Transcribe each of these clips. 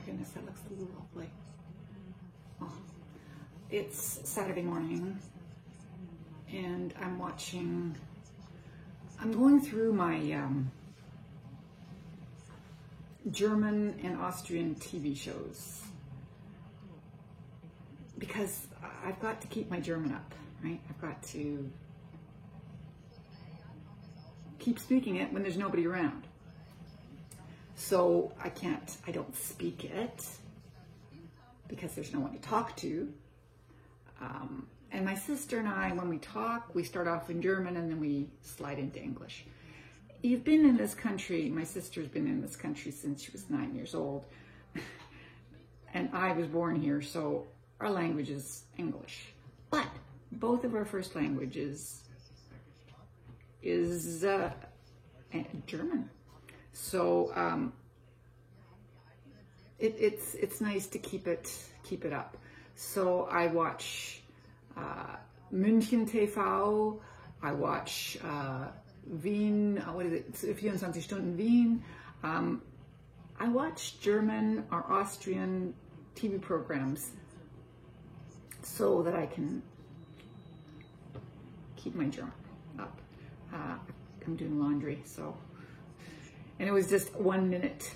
my goodness, that looks lovely. Oh, it's Saturday morning and I'm going through my German and Austrian TV shows because I've got to keep my German up, right? I've got to keep speaking it when there's nobody around. So I don't speak it because there's no one to talk to. And my sister and I, when we talk, we start off in German and then we slide into English. You've been in this country, my sister's been in this country since she was 9 years old. And I was born here, so our language is English. But both of our first languages is German. So it's nice to keep it up. So I watch München TV, I watch Wien, what is it, 24 Stunden Wien. I watch German or Austrian TV programs so that I can keep my German up. I'm doing laundry, so, and it was just 1 minute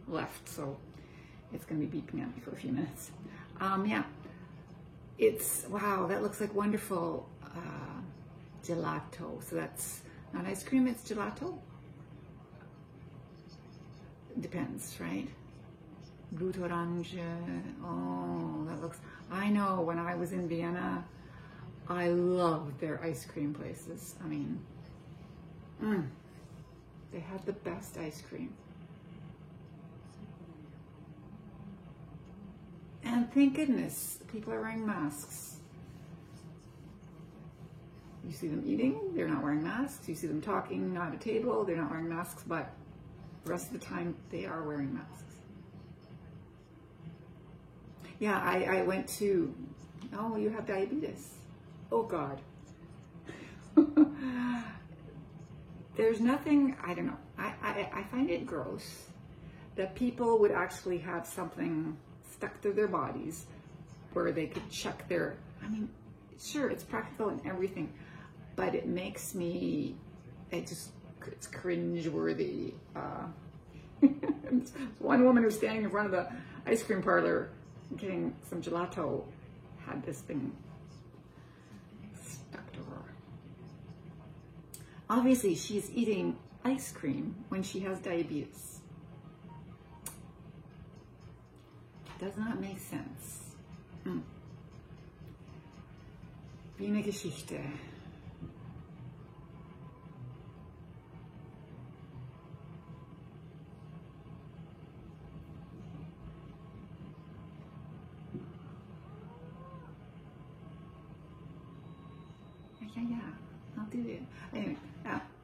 left, so it's going to be beeping at me for a few minutes. Yeah, wow, that looks like wonderful gelato. So that's not ice cream, it's gelato. Depends, right? Blutorange. Oh, that looks, I know, when I was in Vienna, I loved their ice cream places. I mean, they had the best ice cream. And thank goodness, people are wearing masks. You see them eating, they're not wearing masks. You see them talking at a table, they're not wearing masks, but the rest of the time, they are wearing masks. Yeah, I went to, oh, you have diabetes. Oh, God. There's nothing, I don't know. I find it gross that people would actually have something stuck to their bodies where they could check their, I mean, sure, it's practical and everything, but it makes me, it's cringeworthy. One woman who's standing in front of the ice cream parlor getting some gelato had this thing stuck to her. Obviously, she's eating ice cream when she has diabetes. Does not make sense. Wie eine Geschichte. Yeah, I'll do it. Anyway,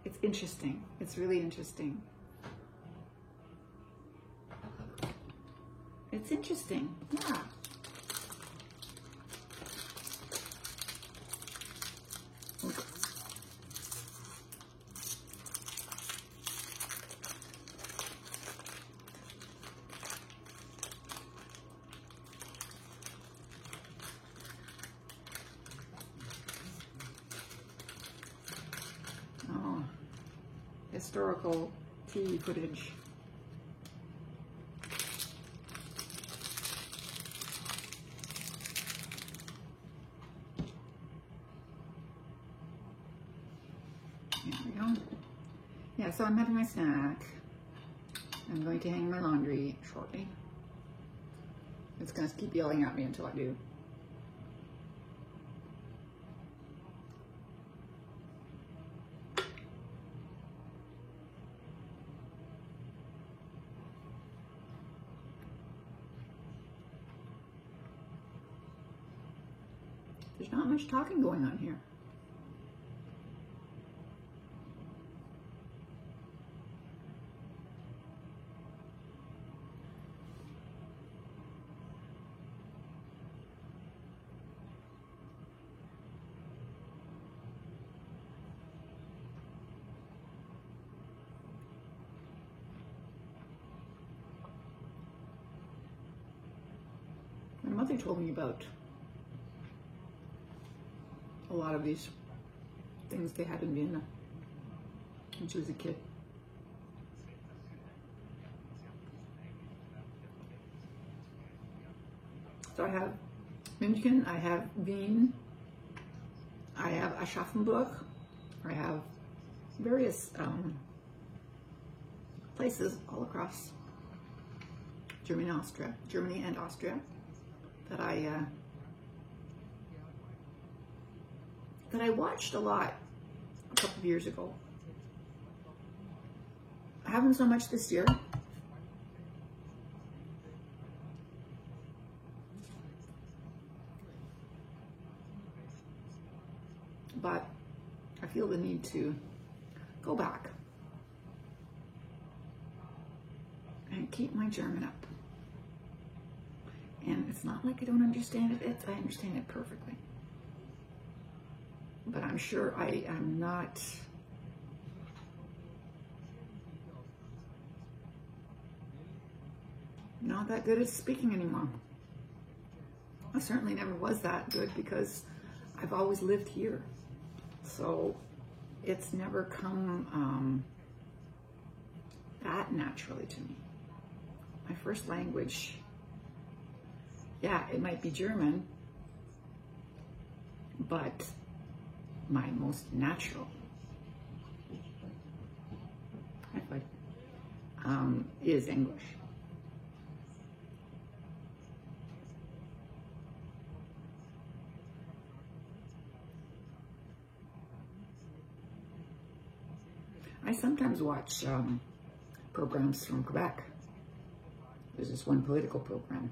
it's interesting. It's really interesting. It's interesting, yeah. Oh, historical TV footage. There we go. Yeah, so I'm having my snack. I'm going to hang my laundry shortly. It's going to keep yelling at me until I do. There's not much talking going on here. mother told me about a lot of these things they had in Vienna when she was a kid. So I have München, I have Wien, I have Aschaffenburg, I have various places all across Germany and Austria that I watched a lot a couple of years ago. I haven't so much this year. But I feel the need to go back and keep my German up. And it's not like I don't understand it. I understand it perfectly. But I'm sure I am not that good at speaking anymore. I certainly never was that good because I've always lived here. So it's never come that naturally to me. My first language, yeah, it might be German, but my most natural is English. I sometimes watch programs from Quebec. There's this one political program.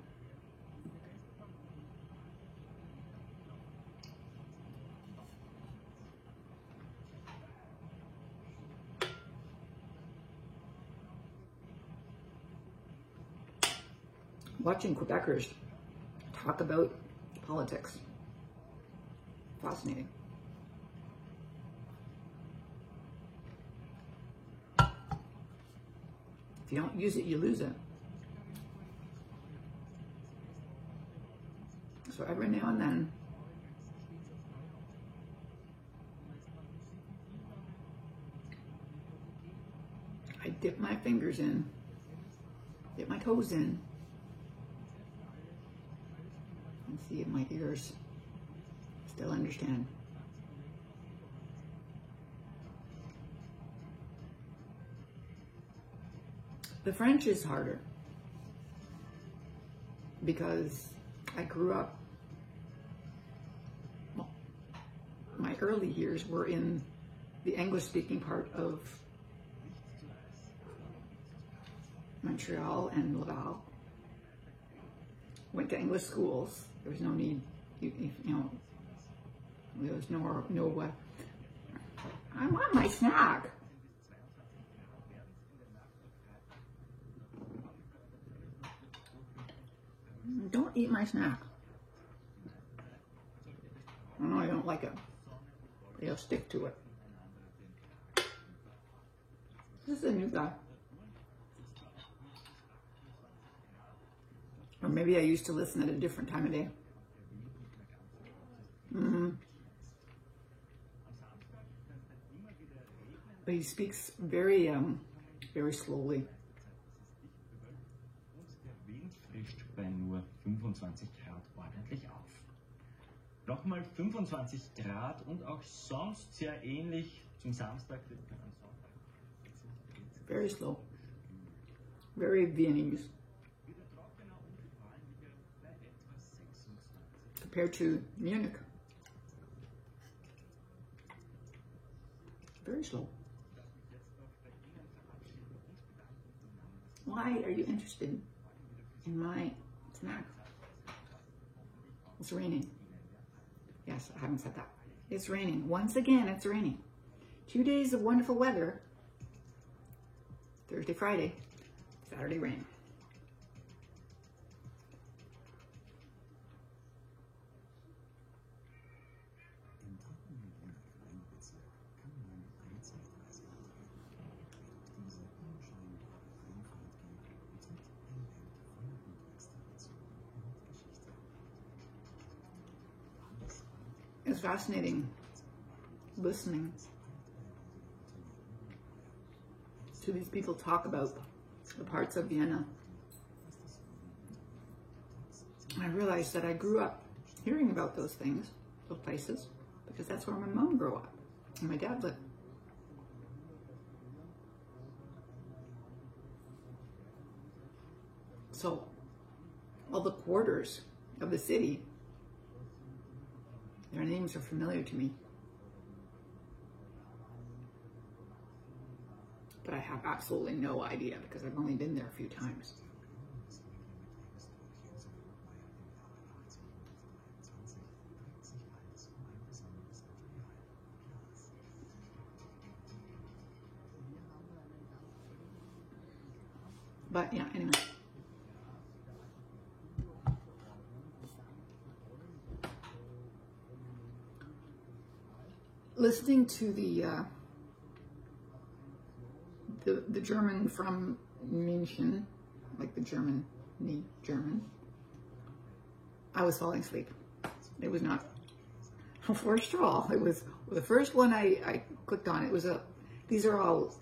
Watching Quebecers talk about politics. Fascinating. If you don't use it, you lose it. So every now and then, I dip my fingers in, dip my toes in, and see if my ears still understand. The French is harder because I grew up, well, my early years were in the English-speaking part of Montreal and Laval. Went to English schools. There was no need, you know, there was no I want my snack. Don't eat my snack. I know I don't like it. They'll stick to it. This is a new guy. Or maybe I used to listen at a different time of day. But he speaks very, very slowly. Bei nur 25 Grad ordentlich auf. Nochmal 25 Grad und auch sonst sehr ähnlich zum Samstag. Very slow. Very Viennese. Compared to Munich. Very slow. Why are you interested in my snack? It's raining. Yes, I haven't said that. It's raining. Once again, it's raining. 2 days of wonderful weather. Thursday, Friday, Saturday rain. It's fascinating listening to these people talk about the parts of Vienna. I realized that I grew up hearing about those things, those places, because that's where my mom grew up and my dad lived. So all the quarters of the city, their names are familiar to me. But I have absolutely no idea because I've only been there a few times. But yeah, anyway. Listening to the German from München, like the German, I was falling asleep. It was not a first all. It was the first one I clicked on. It was these are all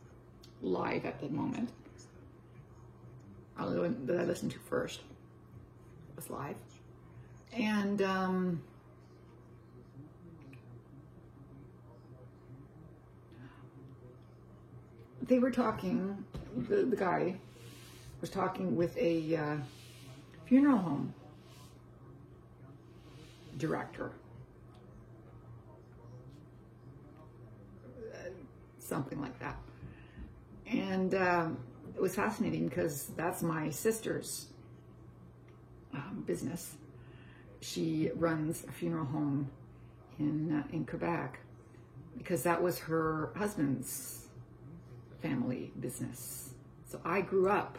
live at the moment. The one that I listened to first was live. And they were talking, the guy was talking with a funeral home director. Something like that. And it was fascinating because that's my sister's business. She runs a funeral home in Quebec because that was her husband's family business. So I grew up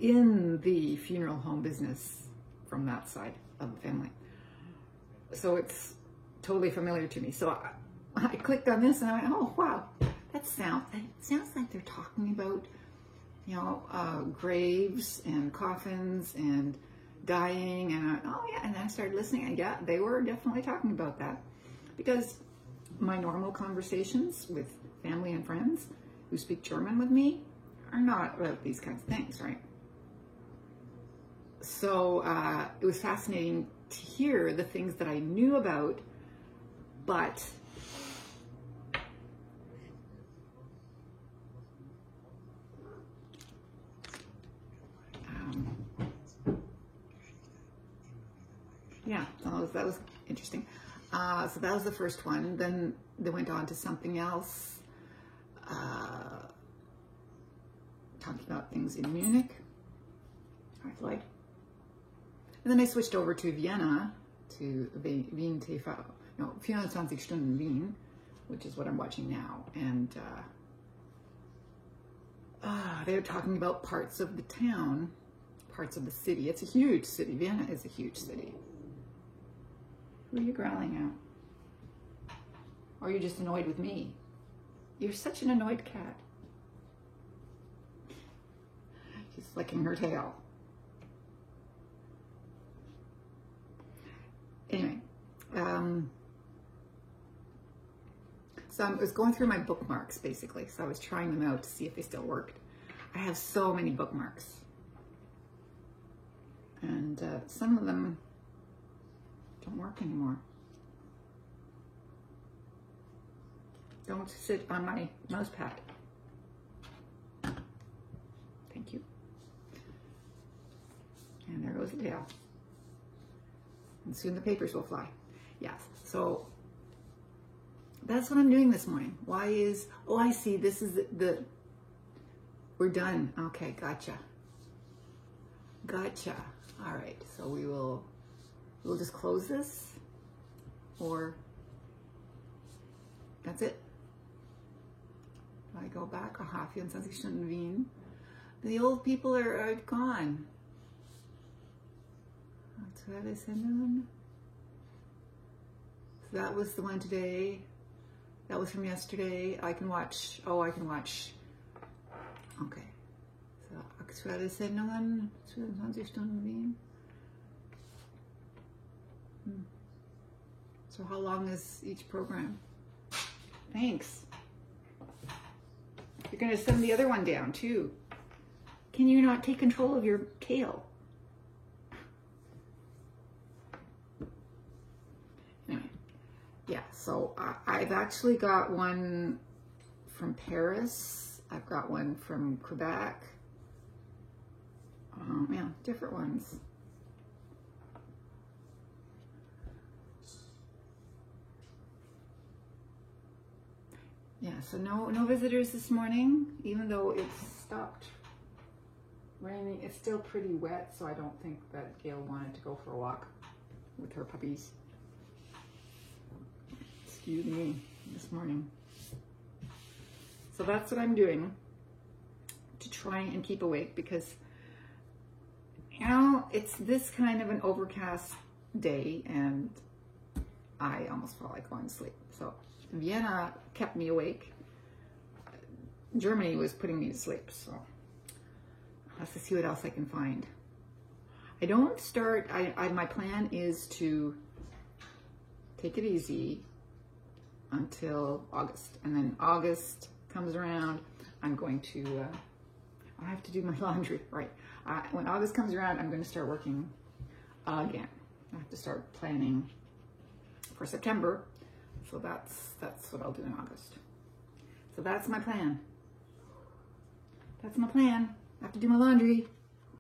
in the funeral home business from that side of the family. So it's totally familiar to me. So I clicked on this and I went, oh wow, it sounds like they're talking about, you know, graves and coffins and dying, and oh yeah, and then I started listening, and yeah, they were definitely talking about that, because my normal conversations with family and friends who speak German with me are not about these kinds of things, right? So it was fascinating to hear the things that I knew about, but yeah, that was interesting. So that was the first one. Then they went on to something else, talking about things in Munich, I like. And then I switched over to Vienna, to Wien TV, no, 24 Stunden Wien, which is what I'm watching now. And they were talking about parts of the town, parts of the city. It's a huge city. Vienna is a huge city. Who are you growling at? Or are you just annoyed with me? You're such an annoyed cat. She's flicking her tail. Anyway, so I was going through my bookmarks, basically. So I was trying them out to see if they still worked. I have so many bookmarks. And some of them don't work anymore. Don't sit on my mouse pad. Thank you. And there goes the tail. And soon the papers will fly. Yes. So that's what I'm doing this morning. Why is, oh, I see. This is we're done. Okay. Gotcha. Gotcha. All right. So we'll just close this, or that's it. I go back. Aha, 24 Stunden Wien. The old people are gone. So that was the one today. That was from yesterday. I can watch. Oh, I can watch. Okay. So aktuelle Sendungen, 24 Stunden Wien. So how long is each program? Thanks. You're going to send the other one down too. Can you not take control of your kale? Anyway, yeah, so I've actually got one from Paris. I've got one from Quebec. Yeah, different ones. Yeah, so no visitors this morning, even though it's stopped raining. It's still pretty wet, so I don't think that Gail wanted to go for a walk with her puppies. Excuse me, this morning. So that's what I'm doing to try and keep awake, because you know, it's this kind of an overcast day and I almost felt like going to sleep. So Vienna kept me awake. Germany was putting me to sleep. So I'll have to see what else I can find. I don't start, my plan is to take it easy until August. And then August comes around, I'm going to, I have to do my laundry, right? When August comes around, I'm going to start working again. I have to start planning for September. So that's what I'll do in August. So that's my plan. That's my plan. I have to do my laundry.